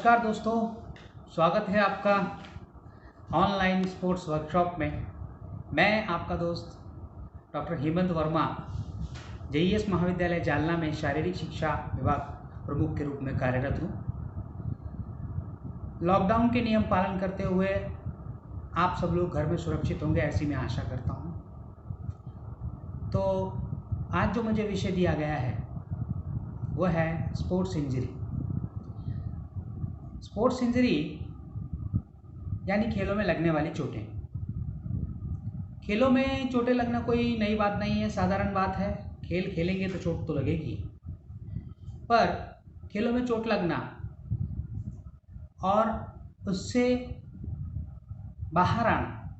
नमस्कार दोस्तों, स्वागत है आपका ऑनलाइन स्पोर्ट्स वर्कशॉप में। मैं आपका दोस्त डॉक्टर हेमंत वर्मा जेईएस महाविद्यालय जालना में शारीरिक शिक्षा विभाग प्रमुख के रूप में कार्यरत हूँ। लॉकडाउन के नियम पालन करते हुए आप सब लोग घर में सुरक्षित होंगे, ऐसी मैं आशा करता हूँ। तो आज जो मुझे विषय दिया गया है वह है स्पोर्ट्स इंजरी। स्पोर्ट्स इंजरी यानी खेलों में लगने वाली चोटें। खेलों में चोटें लगना कोई नई बात नहीं है, साधारण बात है। खेल खेलेंगे तो चोट तो लगेगी, पर खेलों में चोट लगना और उससे बाहर आना,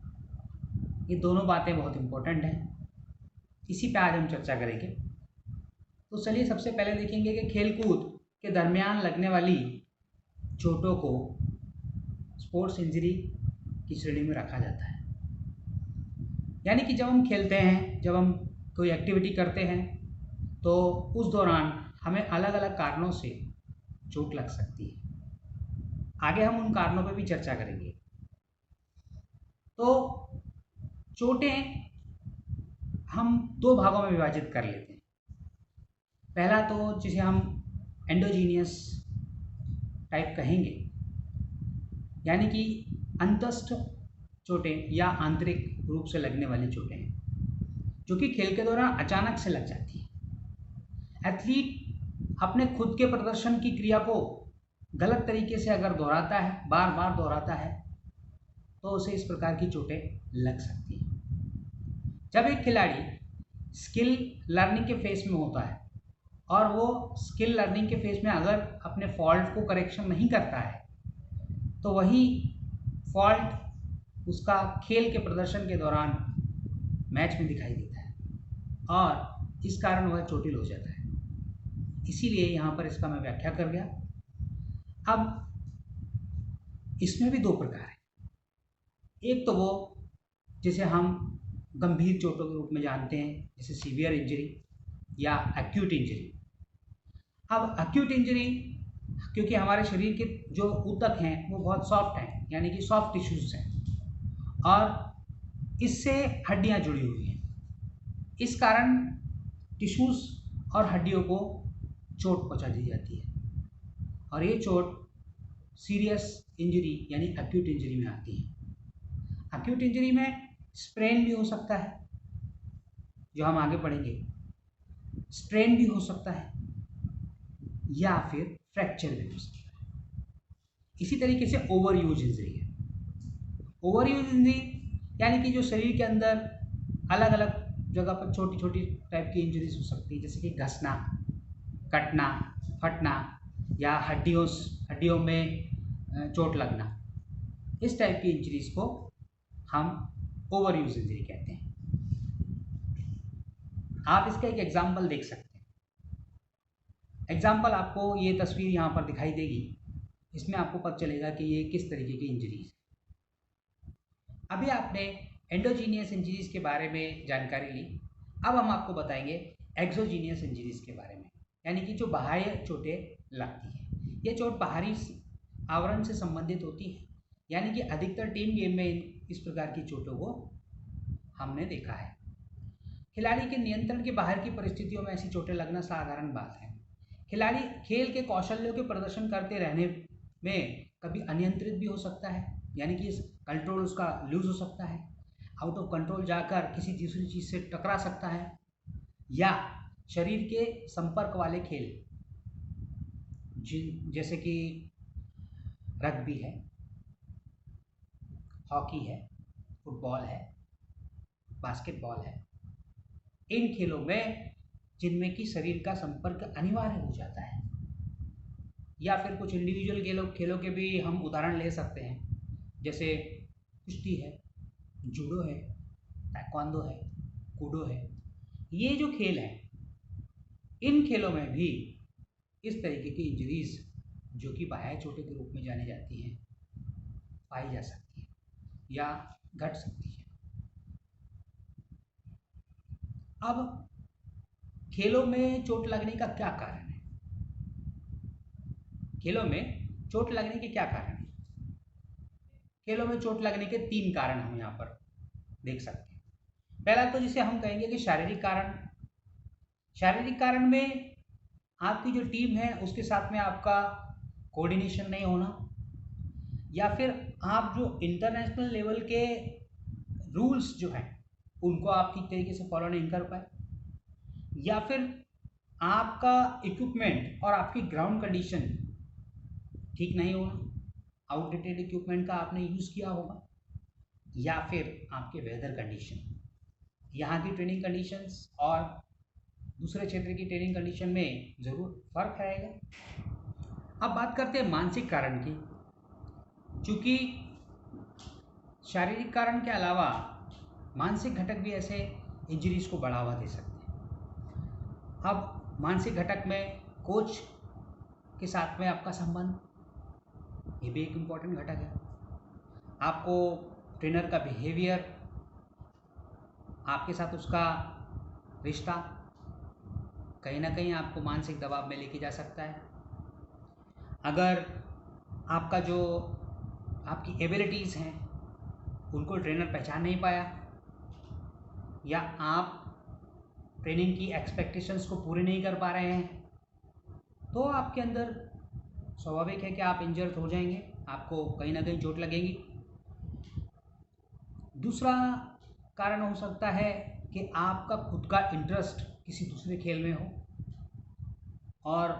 ये दोनों बातें बहुत इम्पोर्टेंट हैं। इसी पे आज हम चर्चा करेंगे। तो चलिए सबसे पहले देखेंगे कि खेलकूद के दरमियान लगने वाली चोटों को स्पोर्ट्स इंजरी की श्रेणी में रखा जाता है। यानी कि जब हम खेलते हैं, जब हम कोई एक्टिविटी करते हैं, तो उस दौरान हमें अलग अलग कारणों से चोट लग सकती है। आगे हम उन कारणों पर भी चर्चा करेंगे। तो चोटें हम दो भागों में विभाजित कर लेते हैं। पहला तो जिसे हम एंडोजीनियस टाइप कहेंगे, यानी कि अंतस्थ चोटें या आंतरिक रूप से लगने वाली चोटें हैं, जो कि खेल के दौरान अचानक से लग जाती है। एथलीट अपने खुद के प्रदर्शन की क्रिया को गलत तरीके से अगर दोहराता है, बार बार दोहराता है, तो उसे इस प्रकार की चोटें लग सकती हैं। जब एक खिलाड़ी स्किल लर्निंग के फेज में होता है और वो स्किल लर्निंग के फेज में अगर अपने फॉल्ट को करेक्शन नहीं करता है, तो वही फॉल्ट उसका खेल के प्रदर्शन के दौरान मैच में दिखाई देता है और इस कारण वह चोटिल हो जाता है। इसीलिए यहाँ पर इसका मैं व्याख्या कर गया। अब इसमें भी दो प्रकार है। एक तो वो जिसे हम गंभीर चोटों के रूप में जानते हैं, जैसे सीवियर इंजरी या एक्यूट इंजरी। अब एक्यूट इंजरी, क्योंकि हमारे शरीर के जो ऊतक हैं वो बहुत सॉफ्ट हैं, यानी कि सॉफ्ट टिश्यूज हैं, और इससे हड्डियां जुड़ी हुई हैं। इस कारण टिश्यूज और हड्डियों को चोट पहुंचा दी जाती है और ये चोट सीरियस इंजरी यानी एक्यूट इंजरी में आती है। एक्यूट इंजरी में स्प्रेन भी हो सकता है, जो हम आगे पढ़ेंगे। स्प्रेन भी हो सकता है या फिर फ्रैक्चर भी हो सकता है। इसी तरीके से ओवर यूज इंजरी है। ओवर यूज इंजरी यानी कि जो शरीर के अंदर अलग अलग जगह पर छोटी छोटी टाइप की इंजरीज हो सकती है, जैसे कि घसना, कटना, फटना या हड्डियों में चोट लगना। इस टाइप की इंजरीज को हम ओवर यूज इंजरी कहते हैं। आप इसका एक एग्जाम्पल देख सकते हैं। एग्जाम्पल आपको ये तस्वीर यहाँ पर दिखाई देगी, इसमें आपको पता चलेगा कि ये किस तरीके की इंजरीज है। अभी आपने एंडोजीनियस इंजरीज के बारे में जानकारी ली। अब हम आपको बताएंगे एक्सोजीनियस इंजरीज के बारे में, यानी कि जो बाह्य चोटें लगती हैं। ये चोट बाहरी आवरण से संबंधित होती है, यानी कि अधिकतर टीम गेम में इस प्रकार की चोटों को हमने देखा है। खिलाड़ी के नियंत्रण के बाहर की परिस्थितियों में ऐसी चोटें लगना साधारण बात है। खिलाड़ी खेल के कौशल्यों के प्रदर्शन करते रहने में कभी अनियंत्रित भी हो सकता है, यानी कि कंट्रोल उसका लूज हो सकता है, आउट ऑफ कंट्रोल जाकर किसी दूसरी चीज़ से टकरा सकता है, या शरीर के संपर्क वाले खेल जैसे कि रग्बी है, हॉकी है, फुटबॉल है, बास्केटबॉल है, इन खेलों में जिनमें कि शरीर का संपर्क अनिवार्य हो जाता है। या फिर कुछ इंडिविजुअल खेलों के भी हम उदाहरण ले सकते हैं, जैसे कुश्ती है, जूडो है, ताइक्वांडो है, कूडो है। ये जो खेल हैं, इन खेलों में भी इस तरीके की इंजरीज, जो कि बाह्य चोटों के रूप में जानी जाती हैं, पाई जा सकती है या घट सकती है। अब खेलों में चोट लगने का क्या कारण है? खेलों में चोट लगने के क्या कारण हैं? खेलों में चोट लगने के 3 कारण हम यहाँ पर देख सकते हैं। पहला तो जिसे हम कहेंगे कि शारीरिक कारण। शारीरिक कारण में आपकी जो टीम है उसके साथ में आपका कोऑर्डिनेशन नहीं होना, या फिर आप जो इंटरनेशनल लेवल के रूल्स जो हैं उनको आप ठीक तरीके से फॉलो नहीं कर पाए, या फिर आपका इक्विपमेंट और आपकी ग्राउंड कंडीशन ठीक नहीं होना, आउटडेटेड इक्विपमेंट का आपने यूज़ किया होगा, या फिर आपके वेदर कंडीशन, यहाँ की ट्रेनिंग कंडीशंस और दूसरे क्षेत्र की ट्रेनिंग कंडीशन में ज़रूर फर्क आएगा। अब बात करते हैं मानसिक कारण की। चूँकि शारीरिक कारण के अलावा मानसिक घटक भी ऐसे इंजरीज को बढ़ावा दे सकते हैं। अब मानसिक घटक में कोच के साथ में आपका संबंध, ये भी एक इम्पॉर्टेंट घटक है। आपको ट्रेनर का बिहेवियर, आपके साथ उसका रिश्ता कहीं ना कहीं आपको मानसिक दबाव में लेके जा सकता है। अगर आपका जो आपकी एबिलिटीज़ हैं उनको ट्रेनर पहचान नहीं पाया, या आप ट्रेनिंग की एक्सपेक्टेशंस को पूरे नहीं कर पा रहे हैं, तो आपके अंदर स्वाभाविक है कि आप इंजर्ड हो जाएंगे, आपको कहीं ना कहीं चोट लगेगी। दूसरा कारण हो सकता है कि आपका खुद का इंटरेस्ट किसी दूसरे खेल में हो और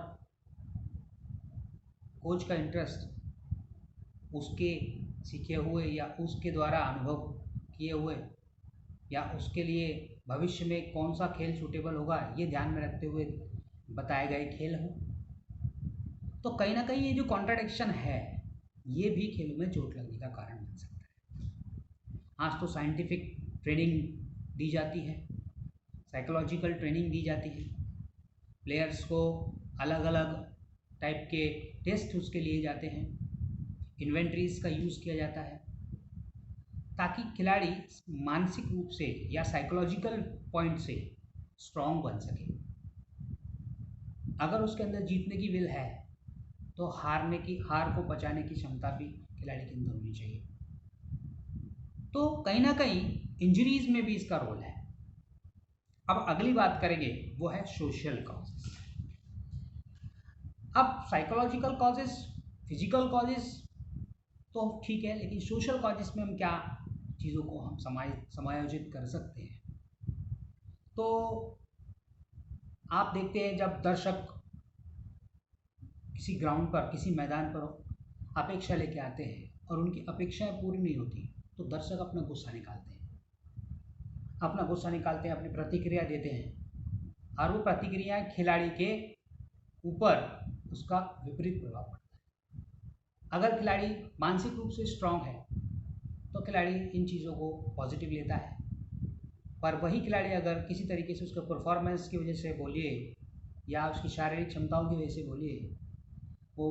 कोच का इंटरेस्ट उसके सीखे हुए या उसके द्वारा अनुभव किए हुए या उसके लिए भविष्य में कौन सा खेल सूटेबल होगा ये ध्यान में रखते हुए बताए गए खेल हो। तो कहीं ना कहीं ये जो कॉन्ट्राडिक्शन है ये भी खेलों में चोट लगने का कारण बन सकता है। आज तो साइंटिफिक ट्रेनिंग दी जाती है, साइकोलॉजिकल ट्रेनिंग दी जाती है, प्लेयर्स को अलग अलग टाइप के टेस्ट उसके लिए जाते हैं, इन्वेंट्रीज का यूज़ किया जाता है ताकि खिलाड़ी मानसिक रूप से या साइकोलॉजिकल पॉइंट से स्ट्रॉन्ग बन सके। अगर उसके अंदर जीतने की विल है तो हार को बचाने की क्षमता भी खिलाड़ी के अंदर होनी चाहिए। तो कहीं ना कहीं इंजरीज में भी इसका रोल है। अब अगली बात करेंगे वो है सोशल कॉजेस। अब साइकोलॉजिकल कॉजेस, फिजिकल कॉजेस तो ठीक है, लेकिन सोशल कॉजेस में हम क्या चीज़ों को हम समायोजित कर सकते हैं। तो आप देखते हैं जब दर्शक किसी ग्राउंड पर, किसी मैदान पर अपेक्षा लेके आते हैं और उनकी अपेक्षाएं पूरी नहीं होती तो दर्शक अपना गुस्सा निकालते हैं, अपनी प्रतिक्रिया देते हैं और वो प्रतिक्रियाएं खिलाड़ी के ऊपर उसका विपरीत प्रभाव पड़ता है। अगर खिलाड़ी मानसिक रूप से स्ट्रांग है तो खिलाड़ी इन चीज़ों को पॉजिटिव लेता है, पर वही खिलाड़ी अगर किसी तरीके से उसके परफॉर्मेंस की वजह से बोलिए या उसकी शारीरिक क्षमताओं की वजह से बोलिए वो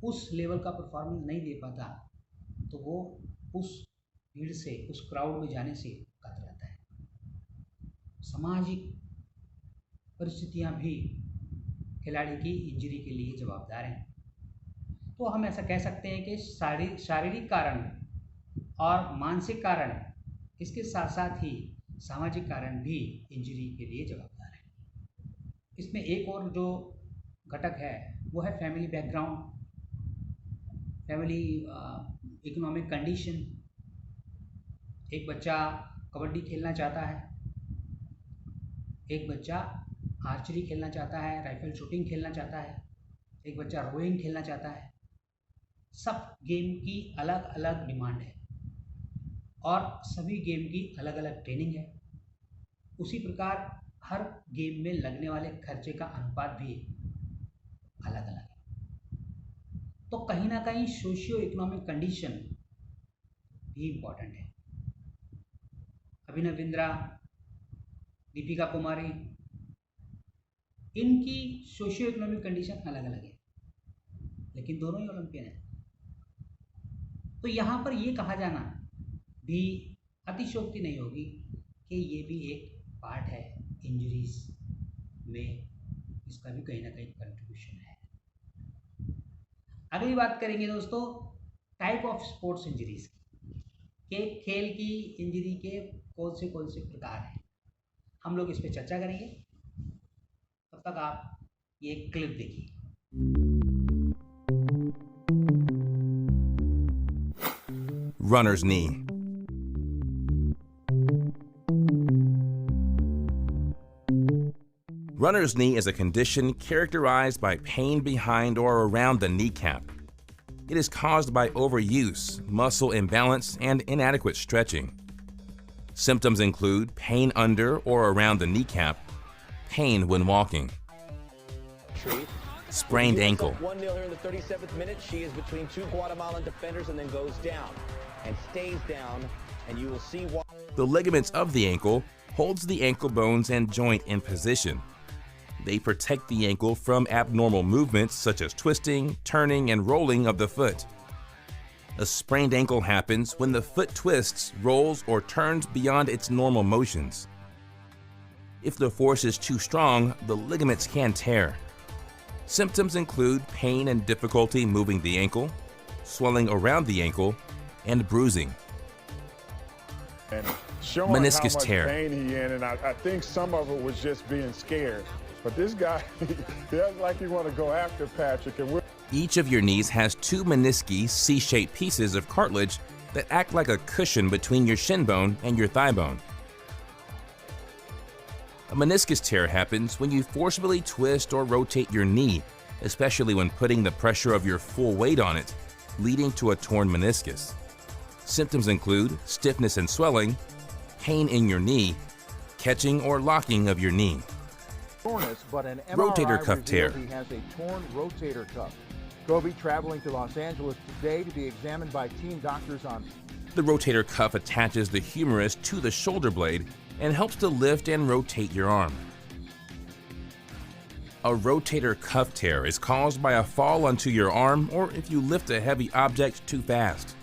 उस लेवल का परफॉर्मेंस नहीं दे पाता तो वो उस भीड़ से, उस क्राउड में जाने से कतराता है। सामाजिक परिस्थितियां भी खिलाड़ी की इंजरी के लिए जवाबदार हैं। तो हम ऐसा कह सकते हैं कि शारीरिक कारण और मानसिक कारण, इसके साथ साथ ही सामाजिक कारण भी इंजरी के लिए जवाबदार है। इसमें एक और जो घटक है वो है family background, family economic condition. एक बच्चा कबड्डी खेलना चाहता है, एक बच्चा आर्चरी खेलना चाहता है, राइफल शूटिंग खेलना चाहता है, एक बच्चा रोइंग खेलना चाहता है। सब गेम की अलग अलग डिमांड है और सभी गेम की अलग अलग ट्रेनिंग है। उसी प्रकार हर गेम में लगने वाले खर्चे का अनुपात भी अलग अलग है। तो कहीं ना कहीं सोशियो इकोनॉमिक कंडीशन भी इम्पॉर्टेंट है। अभिनव बिंद्रा, दीपिका कुमारी, इनकी सोशियो इकोनॉमिक कंडीशन अलग अलग है लेकिन दोनों ही ओलंपियन हैं। तो यहाँ पर ये कहा जाना भी अतिशयोक्ति नहीं होगी कि ये भी एक पार्ट है इंजरीज में, इसका भी कहीं ना कहीं कंट्रीब्यूशन है। अगली बात करेंगे दोस्तों टाइप ऑफ स्पोर्ट्स इंजरीज के खेल की इंजरी के कौन से प्रकार हैं, हम लोग इस पर चर्चा करेंगे। तब तक आप ये क्लिप देखिए। Runner's knee. Runner's knee is a condition characterized by pain behind or around the kneecap. It is caused by overuse, muscle imbalance, and inadequate stretching. Symptoms include pain under or around the kneecap, pain when walking, sprained ankle, 1-0 here in the 37th minute. She is between two Guatemalan defenders and then goes down and stays down, and you will see why. The ligaments of the ankle holds the ankle bones and joint in position. They protect the ankle from abnormal movements such as twisting, turning, and rolling of the foot. A sprained ankle happens when the foot twists, rolls, or turns beyond its normal motions. If the force is too strong, the ligaments can tear. Symptoms include pain and difficulty moving the ankle, swelling around the ankle, and bruising. And showing Meniscus how much tear. pain he in, and I think some of it was just being scared. But this guy, he doesn't like he want to go after Patrick. And Each of your knees has two menisci C-shaped pieces of cartilage that act like a cushion between your shin bone and your thigh bone. A meniscus tear happens when you forcibly twist or rotate your knee, especially when putting the pressure of your full weight on it, leading to a torn meniscus. Symptoms include stiffness and swelling, pain in your knee, catching or locking of your knee. But an MRI Rotator cuff tear. revealed he has a torn rotator cuff. Kobe traveling to Los Angeles today to be examined by team doctors on. The rotator cuff attaches the humerus to the shoulder blade and helps to lift and rotate your arm. A rotator cuff tear is caused by a fall onto your arm or if you lift a heavy object too fast.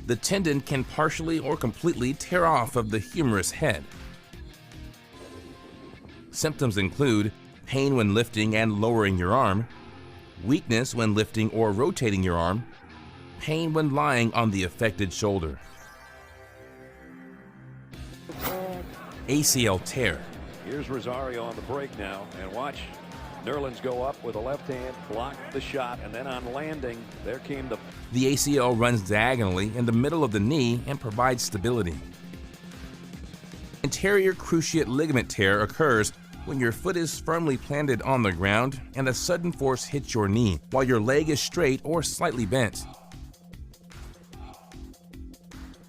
The tendon can partially or completely tear off of the humerus head. Symptoms include pain when lifting and lowering your arm, weakness when lifting or rotating your arm, pain when lying on the affected shoulder. ACL tear. Here's Rosario on the break now, and watch Nerlens go up with a left hand, block the shot, and then on landing, there came the... The ACL runs diagonally in the middle of the knee and provides stability. Anterior cruciate ligament tear occurs when your foot is firmly planted on the ground and a sudden force hits your knee while your leg is straight or slightly bent.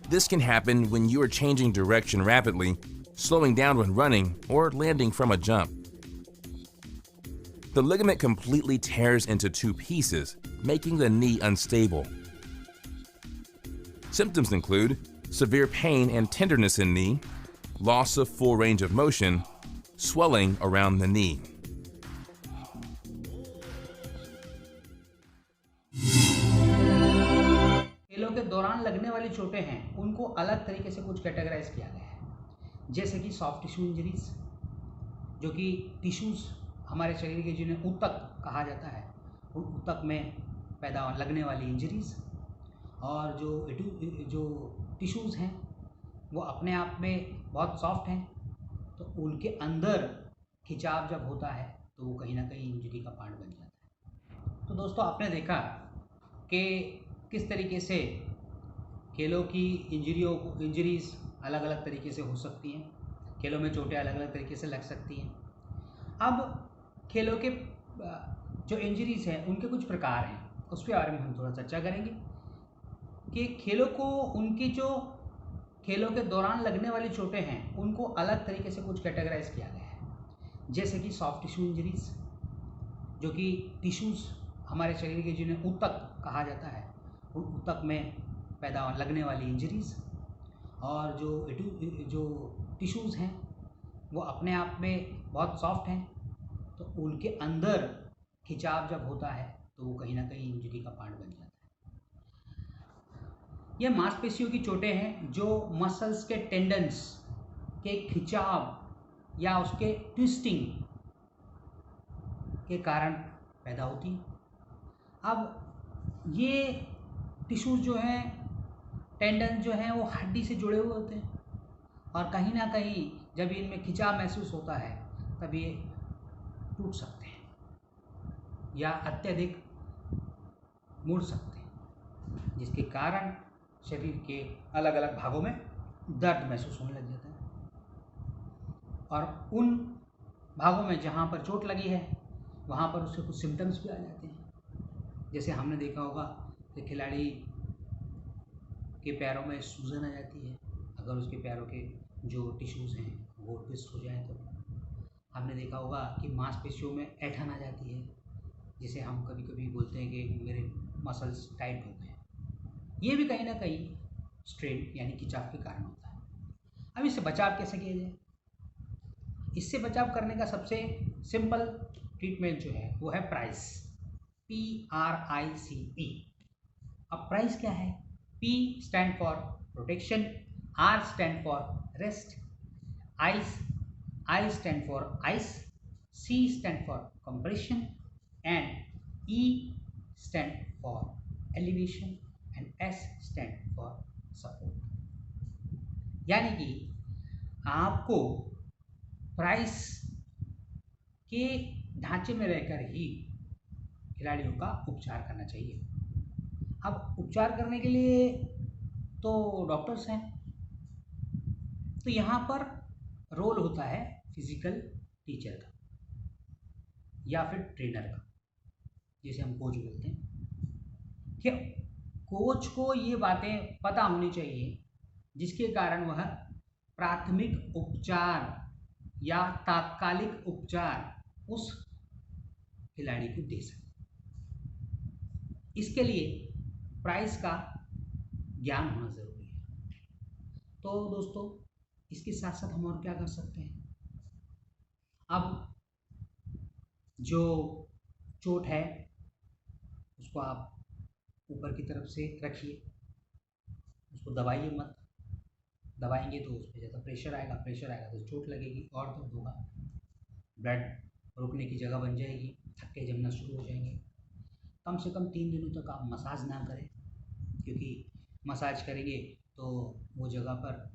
This can happen when you are changing direction rapidly, slowing down when running, or landing from a jump. The ligament completely tears into two pieces, making the knee unstable. Symptoms include severe pain and tenderness in knee, loss of full range of motion, swelling around the knee. खेलों के दौरान लगने वाली चोटें हैं उनको अलग तरीके से कुछ कैटेगराइज किया गया है, जैसे कि सॉफ्ट टिश्यू इंजरीज, जो कि टिश्यूज़ हमारे शरीर के जिन्हें ऊतक कहा जाता है, उन ऊतक में पैदा लगने वाली इंजरीज़, और जो टिश्यूज़ हैं वो अपने आप में बहुत सॉफ्ट हैं, तो उनके अंदर खिंचाव जब होता है तो वो कहीं ना कहीं इंजरी का पार्ट बन जाता है। तो दोस्तों आपने देखा कि किस तरीके से खेलों की इंजरीज़ अलग अलग तरीके से हो सकती हैं, खेलों में चोटें अलग अलग तरीके से लग सकती हैं। अब खेलों के जो इंजरीज़ हैं उनके कुछ प्रकार हैं, उसके बारे में हम थोड़ा चर्चा करेंगे कि खेलों के दौरान लगने वाली चोटें हैं उनको अलग तरीके से कुछ कैटेगराइज किया गया है, जैसे कि सॉफ्ट टिश्यू इंजरीज, जो कि टिश्यूज़ हमारे शरीर के जिन्हें ऊतक कहा जाता है, उन ऊतक में पैदा लगने वाली इंजरीज़, और जो टिश्यूज़ हैं वो अपने आप में बहुत सॉफ्ट हैं, तो उनके अंदर खिंचाव जब होता है तो वो कहीं ना कहीं इंजरी का पार्ट बन जाता है। ये मांसपेशियों की चोटें हैं जो मसल्स के टेंडन्स के खिंचाव या उसके ट्विस्टिंग के कारण पैदा होती हैं। अब ये टिश्यूज जो हैं, टेंडन जो हैं, वो हड्डी से जुड़े हुए होते हैं और कहीं ना कहीं जब इनमें खिंचाव महसूस होता है तब ये टूट सकते हैं या अत्यधिक मुड़ सकते हैं, जिसके कारण शरीर के अलग अलग भागों में दर्द महसूस होने लग जाता है। और उन भागों में जहाँ पर चोट लगी है वहाँ पर उसके कुछ सिम्टम्स भी आ जाते हैं। जैसे हमने देखा होगा कि खिलाड़ी के पैरों में सूजन आ जाती है, अगर उसके पैरों के जो टिश्यूज़ हैं वो ट्विस्ट हो जाए तो। हमने देखा होगा कि मांसपेशियों में ऐंठन आ जाती है, जिसे हम कभी कभी बोलते हैं कि मेरे मसल्स टाइट हो गए। ये भी कहीं ना कहीं स्ट्रेन यानी खिंचाव के कारण होता है। अब इससे बचाव कैसे किया जाए? इससे बचाव करने का सबसे सिंपल ट्रीटमेंट जो है वो है प्राइस, PRICE। अब प्राइस क्या है? P stand for protection, R stand for rest, I stand for ice, C stand for compression and E stand for elevation and S stand for support. यानी कि आपको प्राइस के ढांचे में रहकर ही खिलाड़ियों का उपचार करना चाहिए। अब उपचार करने के लिए तो डॉक्टर्स हैं, तो यहाँ पर रोल होता है फिजिकल टीचर का या फिर ट्रेनर का, जिसे हम कोच बोलते हैं। कि कोच को ये बातें पता होनी चाहिए जिसके कारण वह प्राथमिक उपचार या तात्कालिक उपचार उस खिलाड़ी को दे सके। इसके लिए प्राइस का ज्ञान होना ज़रूरी है। तो दोस्तों, इसके साथ साथ हम और क्या कर सकते हैं? अब जो चोट है उसको आप ऊपर की तरफ से रखिए, उसको दबाइए मत। दबाएंगे तो उस पर ज़्यादा प्रेशर आएगा तो चोट लगेगी और दर्द होगा, ब्लड रुकने की जगह बन जाएगी, थक्के जमना शुरू हो जाएंगे। कम से कम 3 दिनों तक आप मसाज ना करें, क्योंकि मसाज करेंगे तो वो जगह पर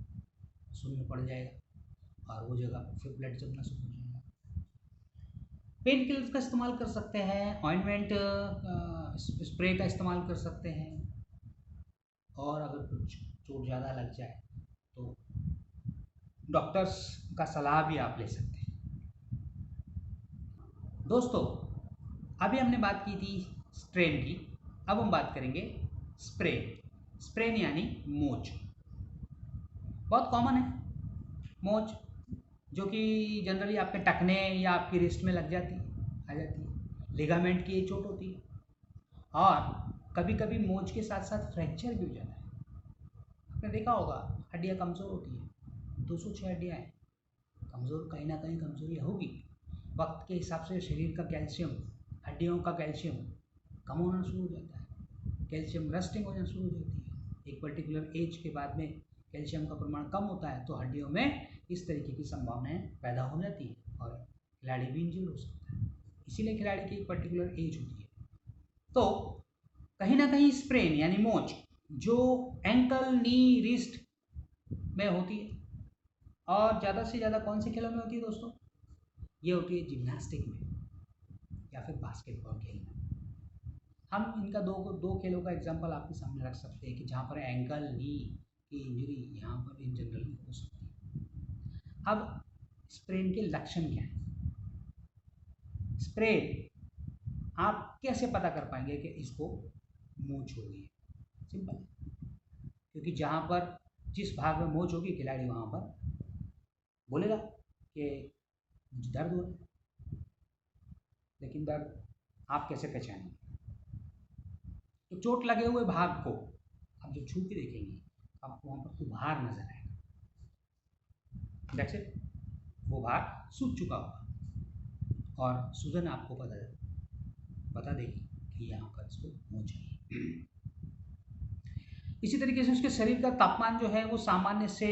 शून्य पड़ जाएगा और वो जगह पर फिर ब्लड जमना शुरू हो जाएगा। पेन किलर्स का इस्तेमाल कर सकते हैं, ऑइंटमेंट स्प्रे का इस्तेमाल कर सकते हैं, और अगर कुछ चोट ज़्यादा लग जाए तो डॉक्टर्स का सलाह भी आप ले सकते हैं। दोस्तों, अभी हमने बात की थी स्ट्रेन की, अब हम बात करेंगे स्प्रेन। स्प्रेन यानी मोच। बहुत कॉमन है मोच, जो कि जनरली आपके टखने या आपकी रिस्ट में लग जाती आ जाती है। लिगामेंट की चोट होती है और कभी कभी मोच के साथ साथ फ्रैक्चर भी हो जाता है। आपने देखा होगा हड्डियाँ कमज़ोर होती हैं, 206 हड्डियाँ हैं, कमज़ोर कहीं ना कहीं कमज़ोरी होगी। वक्त के हिसाब से शरीर का कैल्शियम, हड्डियों का कैल्शियम कम होना शुरू हो जाता है, कैल्शियम रस्टिंग होना शुरू हो जाती है। एक पर्टिकुलर एज के बाद में कैल्शियम का प्रमाण कम होता है तो हड्डियों में इस तरीके की संभावनाएं पैदा हो जाती है और खिलाड़ी भी इंजर्ड हो सकता है। इसीलिए खिलाड़ी की एक पर्टिकुलर एज होती है। तो कहीं ना कहीं स्प्रेन यानी मोच जो एंकल, नी, रिस्ट में होती है, और ज़्यादा से ज़्यादा कौन से खेलों में होती है दोस्तों? ये होती है जिम्नास्टिक में या फिर बास्केटबॉल खेल में। हम इनका दो खेलों का एग्जांपल आपके सामने रख सकते हैं कि जहाँ पर एंकल, नी की इंजरी यहाँ पर इन जनरल हो सकती है। अब स्प्रेन के लक्षण क्या हैं? स्प्रेन आप कैसे पता कर पाएंगे कि इसको मोच हो गई है? सिंपल है, क्योंकि जहाँ पर जिस भाग में मोच होगी खिलाड़ी वहाँ पर बोलेगा कि मुझे दर्द हो रहा है, लेकिन दर्द आप कैसे पहचानेंगे? तो चोट लगे हुए भाग को आप जब छू के देखेंगे आपको वहाँ पर उभार नजर आएगा, दैट्स इट, वो भाग सूज चुका होगा और सूजन आपको बता देगी कि यहाँ पर इसको मोच है। इसी तरीके से उसके शरीर का तापमान जो है वो सामान्य से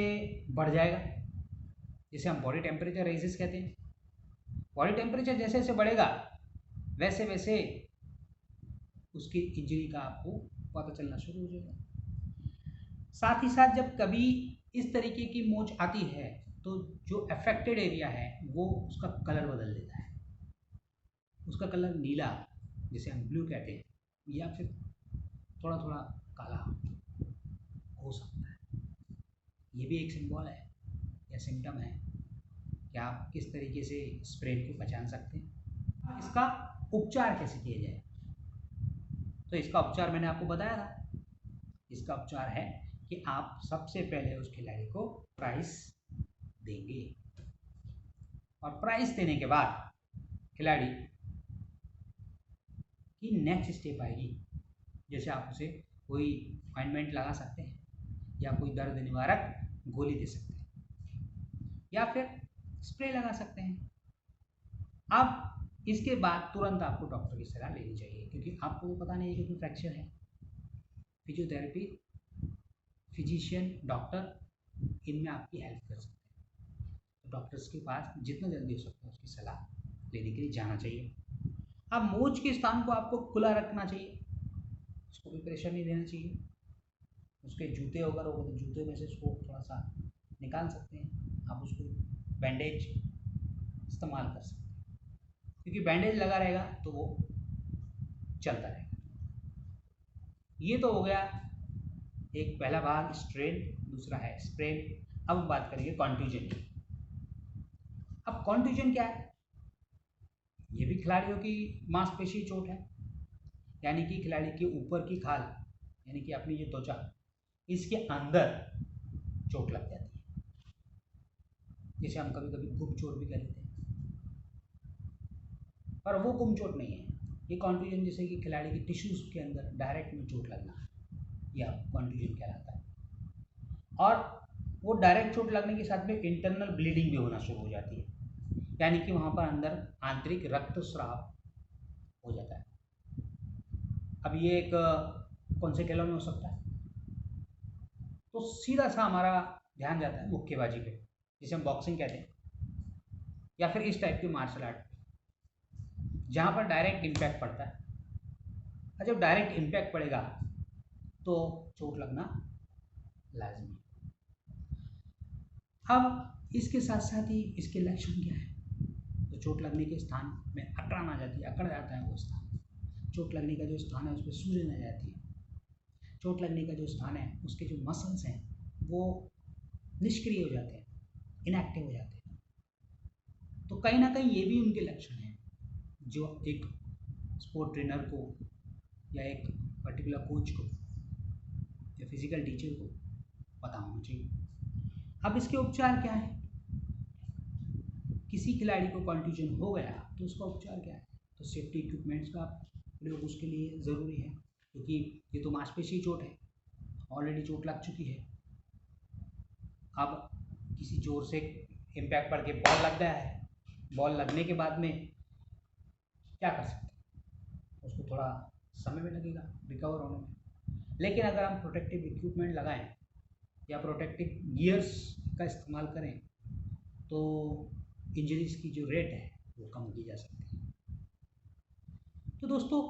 बढ़ जाएगा, जिसे हम बॉडी टेम्परेचर रेजिस कहते हैं। बॉडी टेम्परेचर जैसे जैसे बढ़ेगा वैसे वैसे उसकी इंजरी का आपको पता चलना शुरू हो जाएगा। साथ ही साथ जब कभी इस तरीके की मोच आती है तो जो अफेक्टेड एरिया है वो उसका कलर बदल देता है, उसका कलर नीला जिसे हम ब्लू कहते हैं या फिर थोड़ा थोड़ा काला हो सकता है। ये भी एक सिंबल है या सिम्टम है कि आप किस तरीके से स्प्रेन को पहचान सकते हैं। इसका उपचार कैसे किया जाए, तो इसका उपचार मैंने आपको बताया था। इसका उपचार है कि आप सबसे पहले उस खिलाड़ी को प्राइस देंगे और प्राइस देने के बाद खिलाड़ी की नेक्स्ट स्टेप आएगी। जैसे आप उसे कोई ऑइंटमेंट लगा सकते हैं या कोई दर्द निवारक गोली दे सकते हैं या फिर स्प्रे लगा सकते हैं। अब इसके बाद तुरंत आपको डॉक्टर की सलाह लेनी चाहिए, क्योंकि आपको तो पता नहीं है कि कोई फ्रैक्चर है। फिजियोथेरेपी, फिजिशियन, डॉक्टर इनमें आपकी हेल्प कर सकते हैं। तो डॉक्टर्स के पास जितना जल्दी हो सकता है उसकी सलाह लेने के लिए जाना चाहिए। अब मोच के स्थान को आपको खुला रखना चाहिए, उसको भी प्रेशर नहीं देना चाहिए। उसके जूते अगर होगा तो जूते में से उसको थोड़ा सा निकाल सकते हैं। आप उसको बैंडेज इस्तेमाल कर सकते हैं, क्योंकि बैंडेज लगा रहेगा तो वो चलता रहेगा। ये तो हो गया एक पहला भाग स्ट्रेन, दूसरा है स्प्रेन। अब हम बात करेंगे कॉन्ट्यूजन की। अब कॉन्ट्यूजन क्या है? ये भी खिलाड़ियों की मांसपेशी चोट है, यानी कि खिलाड़ी के ऊपर की खाल यानी कि अपनी ये त्वचा, इसके अंदर चोट लग जाती है, जिसे हम कभी कभी गुम चोट भी कह लेते हैं। पर वो गुम चोट नहीं है, ये कॉन्ट्यूजन जैसे कि खिलाड़ी की टिश्यूज के अंदर डायरेक्ट में चोट लगना, यह कॉन्ट्यूजन कहलाता है। और वो डायरेक्ट चोट लगने के साथ में इंटरनल ब्लीडिंग भी होना शुरू हो जाती है, यानी कि वहाँ पर अंदर आंतरिक रक्तस्राव हो जाता है। अब ये एक कौन से खेलों में हो सकता है? तो सीधा सा हमारा ध्यान जाता है मुक्केबाजी पे, जिसे हम बॉक्सिंग कहते हैं, या फिर इस टाइप के मार्शल आर्ट जहाँ पर डायरेक्ट इम्पैक्ट पड़ता है। और जब डायरेक्ट इम्पैक्ट पड़ेगा तो चोट लगना लाजमी है। अब इसके साथ साथ ही इसके लक्षण क्या है? तो चोट लगने के स्थान में अकड़न आ जाती है, अकड़ जाता है वो स्थान। चोट लगने का जो स्थान है उस पर सूजन आ जाती है। चोट लगने का जो स्थान है उसके जो मसल्स हैं वो निष्क्रिय हो जाते हैं, इनएक्टिव हो जाते हैं। तो कहीं ना कहीं ये भी उनके लक्षण हैं जो एक स्पोर्ट ट्रेनर को या एक पर्टिकुलर कोच को या फिजिकल टीचर को पता होना चाहिए। अब इसके उपचार क्या है? किसी खिलाड़ी को कॉन्ट्यूजन हो गया तो उसका उपचार क्या है? तो सेफ्टी इक्विपमेंट्स का प्रयोग उसके लिए ज़रूरी है, क्योंकि ये तो मांसपेशी चोट है, ऑलरेडी चोट लग चुकी है। अब किसी जोर से इम्पैक्ट पड़ के बॉल लग गया है, बॉल लगने के बाद में क्या कर सकते हैं? उसको थोड़ा समय में लगेगा रिकवर होने में। लेकिन अगर हम प्रोटेक्टिव इक्विपमेंट लगाएं या प्रोटेक्टिव गियर्स का इस्तेमाल करें तो इंजरीज की जो रेट है वो कम की जा सकती है। तो दोस्तों,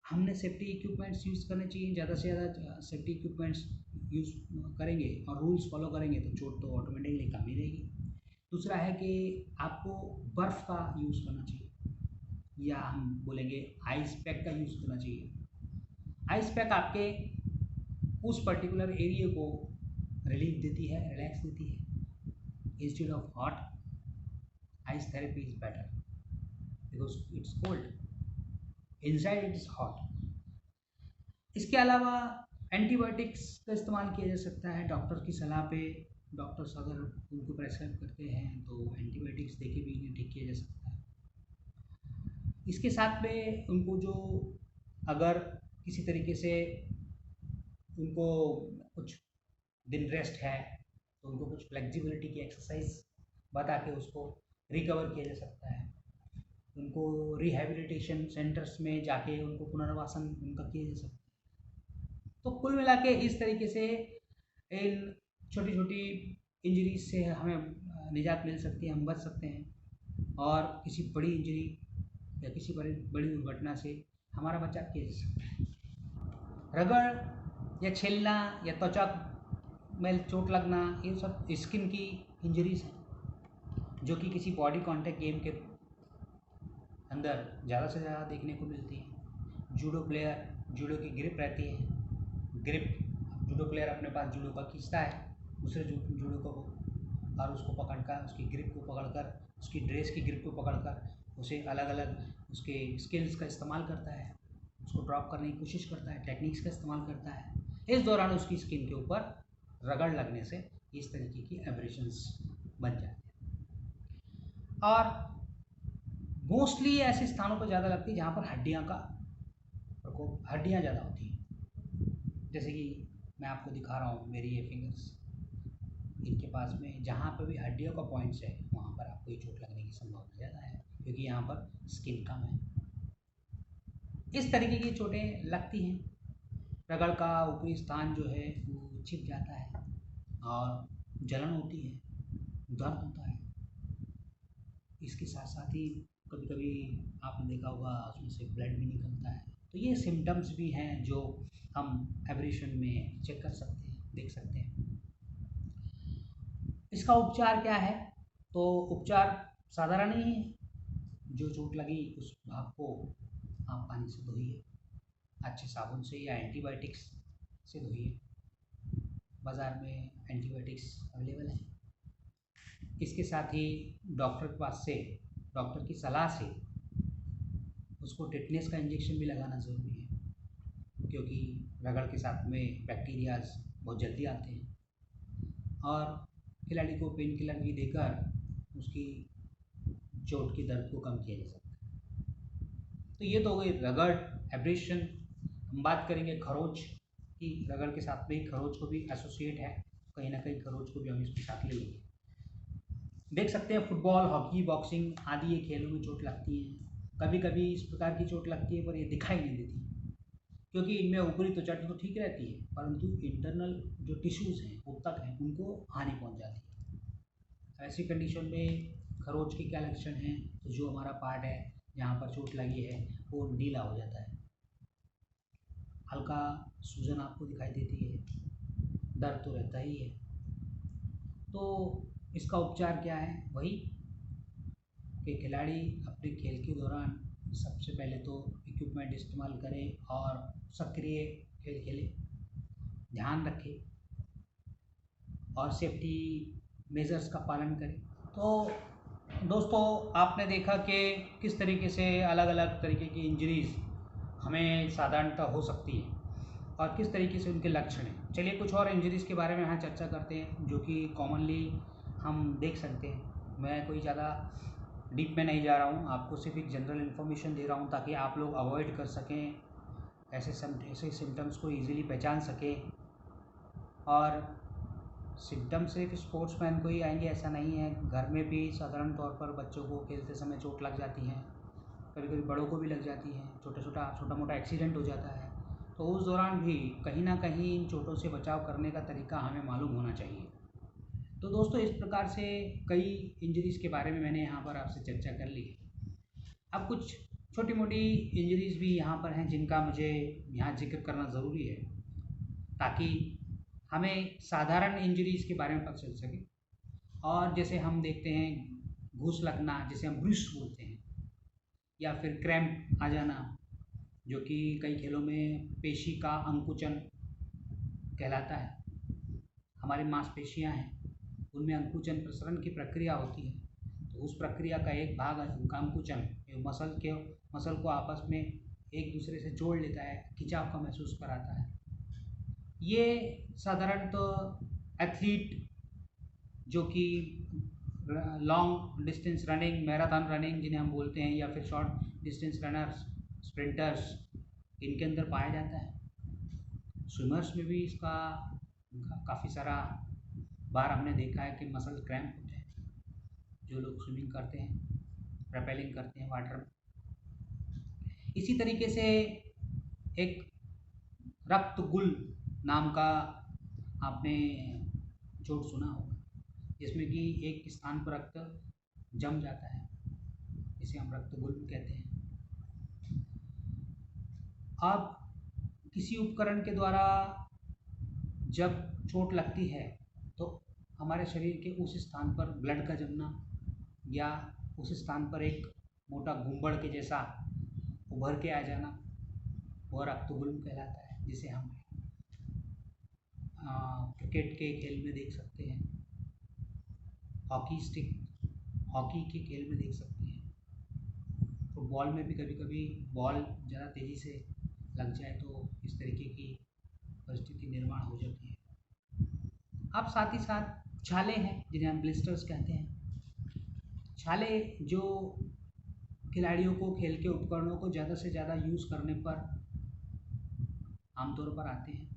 हमने सेफ्टी इक्विपमेंट्स यूज़ करने चाहिए, ज़्यादा से ज़्यादा सेफ्टी इक्विपमेंट्स यूज़ करेंगे और रूल्स फॉलो करेंगे तो चोट तो ऑटोमेटिकली कम ही रहेगी। दूसरा है कि आपको बर्फ़ का यूज़ करना चाहिए, या हम बोलेंगे आइस पैक का यूज़ करना चाहिए। आइस पैक आपके उस पर्टिकुलर एरिया को रिलीफ देती है, रिलैक्स देती है। Instead of hot, ice therapy is better because it's cold, inside it is hot. इसके अलावा एंटीबायोटिक्स का इस्तेमाल किया जा सकता है डॉक्टर की सलाह पे। डॉक्टर्स अगर उनको प्रेस्क्राइब करते हैं तो एंटीबायोटिक्स देके भी इन्हें ठीक किया जा सकता है। इसके साथ में उनको जो अगर किसी तरीके से उनको कुछ दिन रेस्ट है तो उनको कुछ फ्लेक्सिबिलिटी की एक्सरसाइज बता के उसको रिकवर किया जा सकता है। उनको रिहैबिलिटेशन सेंटर्स में जाके उनको पुनर्वासन उनका किया जा सकता है। तो कुल मिला के इस तरीके से इन छोटी छोटी इंजरीज से हमें निजात मिल सकती है, हम बच सकते हैं और किसी बड़ी इंजरी या किसी बड़ी दुर्घटना से हमारा बचाव किया जा सकता है। रगड़ या छीलना या त्वचा में चोट लगना, ये सब स्किन की इंजरीज हैं जो कि किसी बॉडी कांटेक्ट गेम के अंदर ज़्यादा से ज़्यादा देखने को मिलती है। जूडो प्लेयर, जूडो की ग्रिप रहती है, ग्रिप जूडो प्लेयर अपने पास जूडो का खींचता है दूसरे जूडो को और उसको पकड़कर, उसकी ग्रिप को पकड़कर, उसकी ड्रेस की ग्रिप को पकड़कर उसे अलग अलग उसके स्किल्स का इस्तेमाल करता है, उसको ड्रॉप करने की कोशिश करता है, टेक्निक्स का इस्तेमाल करता है। इस दौरान उसकी स्किन के ऊपर रगड़ लगने से इस तरीके की एब्रेशंस बन जाती हैं और मोस्टली ऐसे स्थानों पर ज़्यादा लगती है जहाँ पर हड्डियाँ का प्रकोप, हड्डियाँ ज़्यादा होती हैं। जैसे कि मैं आपको दिखा रहा हूँ, मेरी ये फिंगर्स, इनके पास में जहाँ पर भी हड्डियों का पॉइंट्स है वहाँ पर आपको ये चोट लगने की संभावना ज़्यादा है, क्योंकि यहाँ पर स्किन कम है। इस तरीके की चोटें लगती हैं। रगड़ का ऊपरी स्थान जो है वो छिप जाता है और जलन होती है, दर्द होता है। इसके साथ साथ ही कभी कभी आपने देखा होगा उसमें से ब्लड भी निकलता है। तो ये सिम्टम्स भी हैं जो हम एब्रेशन में चेक कर सकते हैं, देख सकते हैं। इसका उपचार क्या है? तो उपचार साधारण ही है। जो चोट लगी उस भाग को आप पानी से धोइए, अच्छे साबुन से या एंटीबायोटिक्स से धोइए। बाज़ार में एंटीबायोटिक्स अवेलेबल हैं। इसके साथ ही डॉक्टर के पास से, डॉक्टर की सलाह से उसको टिटनेस का इंजेक्शन भी लगाना ज़रूरी है, क्योंकि रगड़ के साथ में बैक्टीरियाज बहुत जल्दी आते हैं और खिलाड़ी को पेन किलर भी देकर उसकी चोट की दर्द को कम किया जा सकता है। तो ये तो हो गई रगड़, एब्रेशन। हम बात करेंगे खरोच की। रगड़ के साथ में खरोच को भी एसोसिएट है, कहीं ना कहीं खरोच को भी हम इसके साथ ले लेंगे। देख सकते हैं फुटबॉल, हॉकी, बॉक्सिंग आदि ये खेलों में चोट लगती है। कभी कभी इस प्रकार की चोट लगती है पर ये दिखाई नहीं देती, क्योंकि इनमें ऊपरी त्वचा तो ठीक रहती है परंतु इंटरनल जो टिश्यूज़ हैं, ऊतक हैं, उनको हानि पहुंच जाती है। ऐसी कंडीशन में खरोच के क्या लक्षण हैं? तो जो हमारा पार्ट है जहाँ पर चोट लगी है वो ढीला हो जाता है, हल्का सूजन आपको दिखाई देती है, दर्द तो रहता ही है। तो इसका उपचार क्या है? वही कि खिलाड़ी अपने खेल के दौरान सबसे पहले तो इक्विपमेंट इस्तेमाल करें और सक्रिय खेल खेले, ध्यान रखें और सेफ्टी मेजर्स का पालन करें। तो दोस्तों, आपने देखा कि किस तरीके से अलग अलग तरीके की इंजरीज़ हमें साधारणतः हो सकती है और किस तरीके से उनके लक्षण हैं। चलिए कुछ और इंजरीज़ के बारे में यहाँ चर्चा करते हैं जो कि कॉमनली हम देख सकते हैं। मैं कोई ज़्यादा डीप में नहीं जा रहा हूँ, आपको सिर्फ एक जनरल इन्फॉर्मेशन दे रहा हूँ ताकि आप लोग अवॉइड कर सकें, ऐसे सिम्टम्स को ईज़िली पहचान सकें। और सिम्टम सिर्फ स्पोर्ट्समैन को ही आएंगे ऐसा नहीं है, घर में भी साधारण तौर पर बच्चों को खेलते समय चोट लग जाती है, कभी कभी बड़ों को भी लग जाती है, छोटा मोटा एक्सीडेंट हो जाता है। तो उस दौरान भी कहीं ना कहीं इन चोटों से बचाव करने का तरीका हमें मालूम होना चाहिए। तो दोस्तों, इस प्रकार से कई इंजरीज़ के बारे में मैंने यहाँ पर आपसे चर्चा कर ली है। अब कुछ छोटी मोटी इंजरीज़ भी यहाँ पर हैं जिनका मुझे यहाँ जिक्र करना ज़रूरी है ताकि हमें साधारण इंजरीज़ के बारे में पता चल सके। और जैसे हम देखते हैं घूस लगना, जिसे हम ब्रूस बोलते हैं, या फिर क्रैम्प आ जाना, जो कि कई खेलों में पेशी का अंकुचन कहलाता है। हमारी मांसपेशियां हैं, उनमें अंकुचन प्रसरण की प्रक्रिया होती है, तो उस प्रक्रिया का एक भाग उनका अंकुचन मसल को आपस में एक दूसरे से जोड़ लेता है, खिंचाव का महसूस कराता है। ये साधारणतः एथलीट जो कि long distance running, marathon running जिन्हें हम बोलते हैं, या फिर शॉर्ट डिस्टेंस रनर्स, स्प्रिंटर्स, इनके अंदर पाया जाता है। स्विमर्स में भी इसका काफ़ी सारा बार हमने देखा है कि मसल क्रैम्प होते हैं जो लोग स्विमिंग करते हैं, प्रपेलिंग करते हैं वाटर में। इसी तरीके से एक रक्त गुल नाम का आपने चोट सुना होगा, जिसमें कि एक स्थान पर रक्त जम जाता है, इसे हम रक्त गुल कहते हैं। अब किसी उपकरण के द्वारा जब चोट लगती है तो हमारे शरीर के उस स्थान पर ब्लड का जमना या उस स्थान पर एक मोटा गुंबड़ के जैसा उभर के आ जाना वह रक्तबुल्म कहलाता है, जिसे हम क्रिकेट के खेल में देख सकते हैं, हॉकी के खेल में देख सकते हैं। फुटबॉल में भी कभी कभी बॉल ज़्यादा तेज़ी से लग जाए तो इस तरीके की परिस्थिति निर्माण हो जाती है। अब साथ ही साथ छाले हैं जिन्हें हम ब्लिस्टर्स कहते हैं। छाले जो खिलाड़ियों को खेल के उपकरणों को ज़्यादा से ज़्यादा यूज़ करने पर आमतौर पर आते हैं।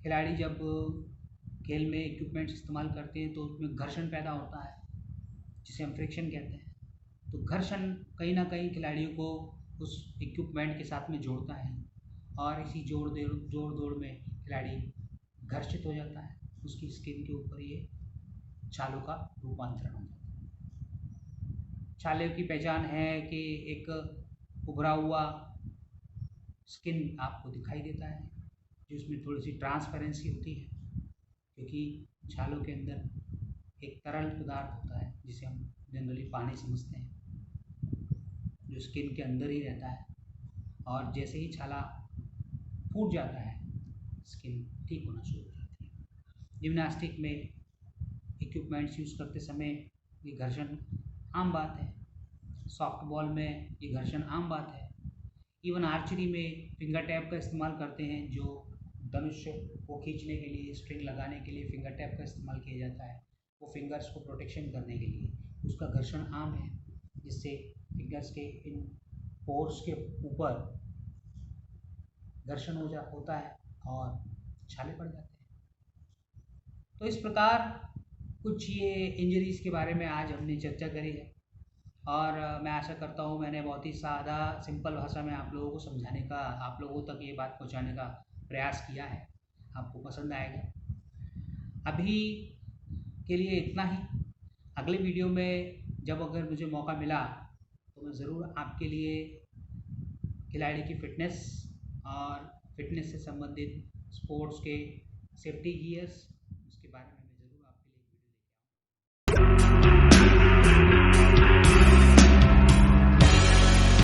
खिलाड़ी जब खेल में इक्विपमेंट्स इस्तेमाल करते हैं तो उसमें घर्षण पैदा होता है, जिसे हम फ्रिक्शन कहते हैं। तो घर्षण कहीं ना कहीं खिलाड़ियों को उस इक्विपमेंट के साथ में जोड़ता है और इसी जोड़ दौड़ में खिलाड़ी घर्षित हो जाता है, उसकी स्किन के ऊपर ये छालों का रूपांतरण हो जाता है। छाले की पहचान है कि एक उभरा हुआ स्किन आपको दिखाई देता है जिसमें थोड़ी सी ट्रांसपेरेंसी होती है, क्योंकि छालों के अंदर एक तरल पदार्थ होता है जिसे हम जनरली पानी समझते हैं, जो स्किन के अंदर ही रहता है और जैसे ही छाला फूट जाता है स्किन ठीक होना शुरू हो जाती है। जिम्नास्टिक में इक्विपमेंट्स यूज़ करते समय ये घर्षण आम बात है, सॉफ्टबॉल में ये घर्षण आम बात है। इवन आर्चरी में फिंगर टैप का इस्तेमाल करते हैं, जो धनुष को खींचने के लिए, स्ट्रिंग लगाने के लिए फिंगर टैप का इस्तेमाल किया जाता है, वो फिंगर्स को प्रोटेक्शन करने के लिए। उसका घर्षण आम है जिससे फिंगर्स के इन पोर्स के ऊपर घर्षण होता है और छाले पड़ जाते हैं। तो इस प्रकार कुछ ये इंजरीज़ के बारे में आज हमने चर्चा करी है और मैं आशा करता हूँ मैंने बहुत ही सादा सिंपल भाषा में आप लोगों को समझाने का, आप लोगों तक ये बात पहुँचाने का प्रयास किया है। आपको पसंद आएगा। अभी के लिए इतना ही। अगले वीडियो में जब अगर मुझे मौका मिला तो मैं ज़रूर आपके लिए खिलाड़ी की फ़िटनेस और फिटनेस से संबंधित स्पोर्ट्स के सेफ्टी गियर्स